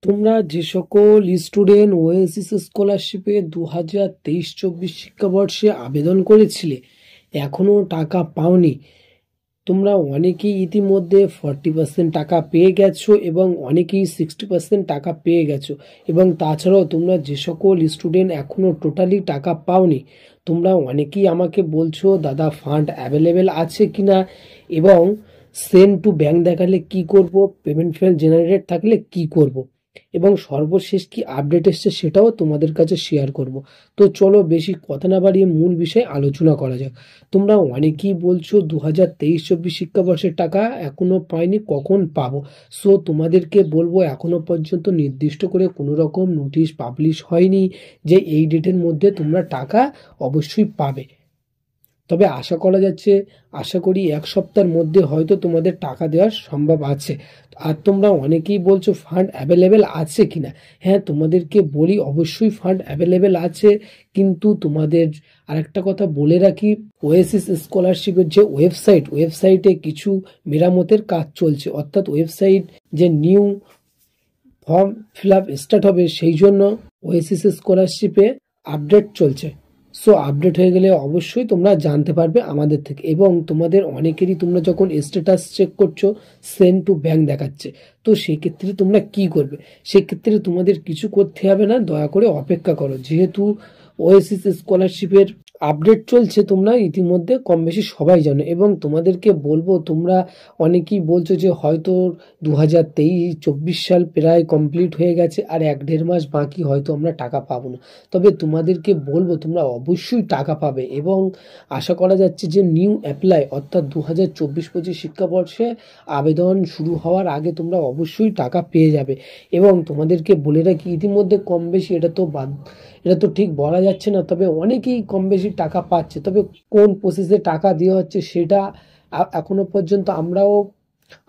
তোমরা যে সকল স্টুডেন্ট ওএসিস স্কলারশিপে 2023-24 শিক্ষাবর্ষে আবেদন করেছিলে এখনো টাকা পাওনি, তোমরা অনেকেই ইতিমধ্যে 40% টাকা পেয়ে গেছো এবং অনেকেই 60% টাকা পেয়ে গেছো। এবং তাছাড়াও তোমরা যে সকল স্টুডেন্ট এখনো টোটালি টাকা পাওনি, তোমরা অনেকেই আমাকে বলছো দাদা ফান্ড অ্যাভেলেবেল আছে কিনা এবং সেন্ড টু ব্যাংক দেখালে কি করব, পেমেন্ট ফেল জেনারেটেড থাকলে কি করব, এবং সর্বশেষ কি আপডেট এসছে সেটাও তোমাদের কাছে শেয়ার করব। তো চলো বেশি কথা না বাড়িয়ে মূল বিষয়ে আলোচনা করা যাক। তোমরা অনেকেই বলছো 2023-24 শিক্ষাবর্ষের টাকা এখনো পাইনি, কখন পাবো? সো তোমাদেরকে বলবো এখনো পর্যন্ত নির্দিষ্ট করে কোনো রকম নোটিশ পাবলিশ হয়নি যে এই ডেটের মধ্যে তোমরা টাকা অবশ্যই পাবে। তবে আশা করি এক সপ্তাহের মধ্যে হয়তো তোমাদের টাকা দেওয়া সম্ভব আছে। আর তোমরা অনেকেই বলছো ফান্ড অ্যাভেলেবেল আছে কিনা। হ্যাঁ, তোমাদেরকে বলি অবশ্যই ফান্ড অ্যাভেলেবেল আছে, কিন্তু তোমাদের আরেকটা কথা বলে রাখি, ওএসিস স্কলারশিপের যে ওয়েবসাইটে কিছু মেরামতের কাজ চলছে, অর্থাৎ ওয়েবসাইট যে new form fill up start হবে সেই জন্য ওএসিস স্কলারশিপে আপডেট চলছে। সো আপডেট হয়ে গেলে অবশ্যই তোমরা জানতে পারবে আমাদের থেকে। এবং তোমাদের অনেকেরই তোমরা যখন স্ট্যাটাস চেক করছো সেন্ড টু ব্যাংক দেখাচ্ছে, তো সেক্ষেত্রে তোমরা কি করবে? সেক্ষেত্রে তোমাদের কিছু করতে হবে না, দয়া করে অপেক্ষা করো। যেহেতু ওএসিস স্কলারশিপের আপডেট চলছে তোমরা ইতিমধ্যে কম বেশি সবাই জানো। এবং তোমাদেরকে বলবো, তোমরা অনেকেই বলছো যে হয়তো 2023-24 সাল প্রায় কমপ্লিট হয়ে গেছে আর 1-1.5 মাস বাকি, হয়তো আমরা টাকা পাবো না। তবে তোমাদেরকে বলবো তোমরা অবশ্যই টাকা পাবে। এবং আশা করা যাচ্ছে যে নিউ অ্যাপ্লাই অর্থাৎ 2024-25 শিক্ষাবর্ষে আবেদন শুরু হওয়ার আগে তোমরা অবশ্যই টাকা পেয়ে যাবে। এবং তোমাদেরকে বলে রাখি ইতিমধ্যে কম বেশি এটা তো ঠিক বলা যাচ্ছে না, তবে অনেকেই কম বেশি টাকা পাচ্ছে। তবে কোন প্রসেসে টাকা দেওয়া হচ্ছে সেটা এখনো পর্যন্ত আমরাও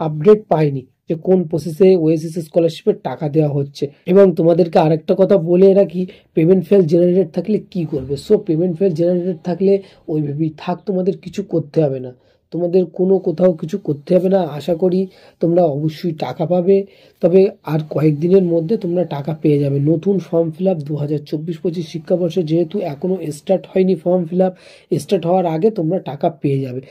আপডেট পাইনি যে কোন প্রসেসে ওএসিস স্কলারশিপের টাকা দেওয়া হচ্ছে। এবং তোমাদেরকে আরেকটা কথা বলে রাখি, পেমেন্ট ফেল জেনারেটেড থাকলে কি করবে? সো পেমেন্ট ফেল জেনারেটেড থাকলে ওইভাবেই থাক, তোমাদের কিছু করতে হবে না, তোমাদের কোথাও কিছু করতে হবে না। আশা করি তোমরা অবশ্যই টাকা পাবে। তবে আর কয়েকদিনের মধ্যে তোমরা টাকা পেয়ে যাবে। নতুন ফর্ম ফিল আপ 2024-25 শিক্ষাবর্ষে যেহেতু এখনো স্টার্ট হয়নি, ফর্ম ফিল আপ স্টার্ট হওয়ার আগে তোমরা টাকা পেয়ে যাবে।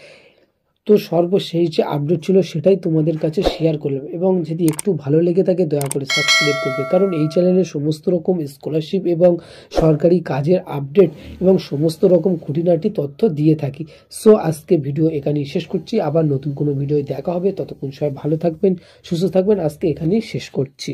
তো সর্বশেষ যে আপডেট ছিল সেটাই তোমাদের কাছে শেয়ার করলাম। এবং যদি একটু ভালো লেগে থাকে দয়া করে সাবস্ক্রাইব করবে, কারণ এই চ্যানেলে সমস্ত রকম স্কলারশিপ এবং সরকারি কাজের আপডেট এবং সমস্ত রকম খুঁটিনাটি তথ্য দিয়ে থাকি। সো আজকে ভিডিও এখানেই শেষ করছি, আবার নতুন কোনো ভিডিও দেখা হবে। ততক্ষণ সবাই ভালো থাকবেন, সুস্থ থাকবেন। আজকে এখানেই শেষ করছি।